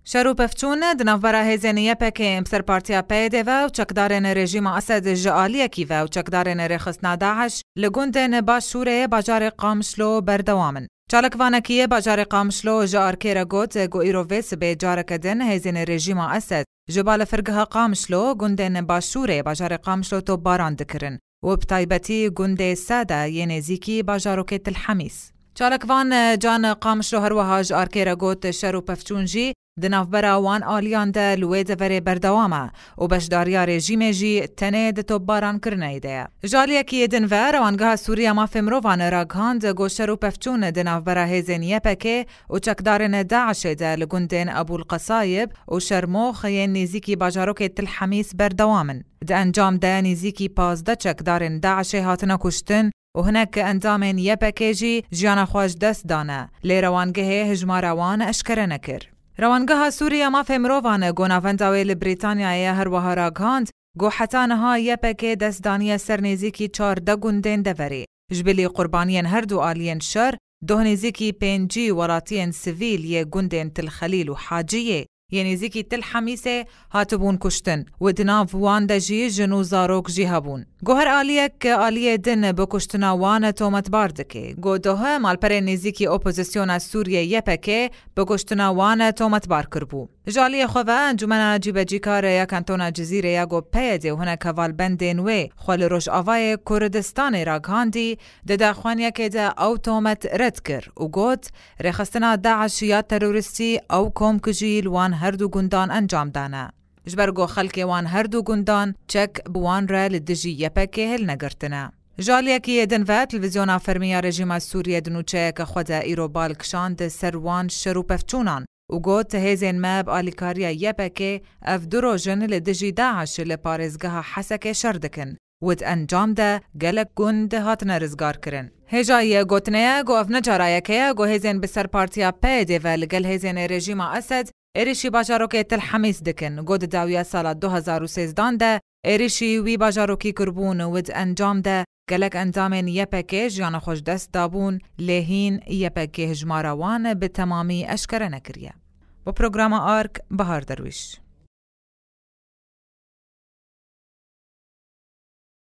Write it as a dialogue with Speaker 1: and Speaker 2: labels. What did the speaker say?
Speaker 1: شرو پفچون دنافبرا هیزن یپکی امسر پارتیا پیده و چکدارن رژیم اسد جعالی کیوه و چکدارن رخصنا داعش لگوندن باشوره باجار قامشلو بردوامن. چالکوانکیه باجار قامشلو جار کیرا گوت گو ایروویس به جارکدن هیزن رژیم اسد جبال فرقها قامشلو گوندن باشوره باجار قامشلو تو باران دکرن و بتایبتی گونده ساده ینزیکی باجاروکت الحمیس. چالکوان جان قامشلو هروها جار کیرا گوت شرو پفچون جی دنافبرا وان آلیان ده لوی دفره بردوامه و بشداریا رژیم جی تنه ده تو باران کرنه ده. جالیا کی دنور وانگاه سوریا ما فمروان راگهاند گو شرو پفچون دنافبرا هیزن یپکه و چکدارن داعش ده لگوندن ابو القصایب و شرموخ ین نزیکی باجاروک تلحمیس بردوامن. ده انجام ده نزیکی 15 چکدارن داعش هاتنا کشتن و هناك اندامن یپکه جیانا خواج دست دانه لی روانگه هجماروان اشکره نکر. روانگاه سوریا ما فمروان گو نافنداوی لبریتانیای هر وها راگهاند گو حتانها یپکه دستدانی سرنیزیکی 14 گوندین دوری. جبلی قربانین هر دو آلین شر دوهنیزیکی 5 ولاتین سیویل یه گوندین تل خلیل و حاجیه ینیزیکی تل حمیسه هاتبون کشتن و دناف وان دجی جنو زاروک جی هبون. گو هر آلیک آلیه دن بکشتنا وان تومت باردکه. گو دوه مالپره نیزیکی اپوزیسیون سوریه یپکه بکشتنا وان تومت بار کربو. جالی خواه انجمنا جیب جیکار یا کانتونا جزیره یا گو پیده و هنه کوال بندین وی خوال روش آوای کردستان راگهاندی ده خوانیا که ده او تومت رد کر و گوت رخستنا داعش یا تروریستی او کوم کجیل وان هر دو گندان انجام دانه. جبرگو خلک وان هر دو گندان چک بوان را لدجی یپکه هل نگرتنه. جالیا کی دنوه تلویزیونا فرمیا رژیم سوریه دنوچه که خود ایرو بالکشاند سروان شرو پفچونان و گوت هیزین ماب آلیکاریا یپکه اف دروجن لدجی داعش لپارزگاه حسک شردکن ود انجام ده گلک گند هاتن رزگار کرن. هجای گوتنه گو اف نجارای که گو هیزین بسر پارتیا پیده و لگل هیزین رژیم اسد ایریشی باجاروکی تل حمیس دکن. گود داویا سال 2013 ده ایریشی وی باجاروکی کربون ود انجام ده گلک انجامن یپکه جیان خوش دست دابون لهین یپکه هجماروان به تمامی اشکره نکریه. با پروگرام آرک بهار درویش.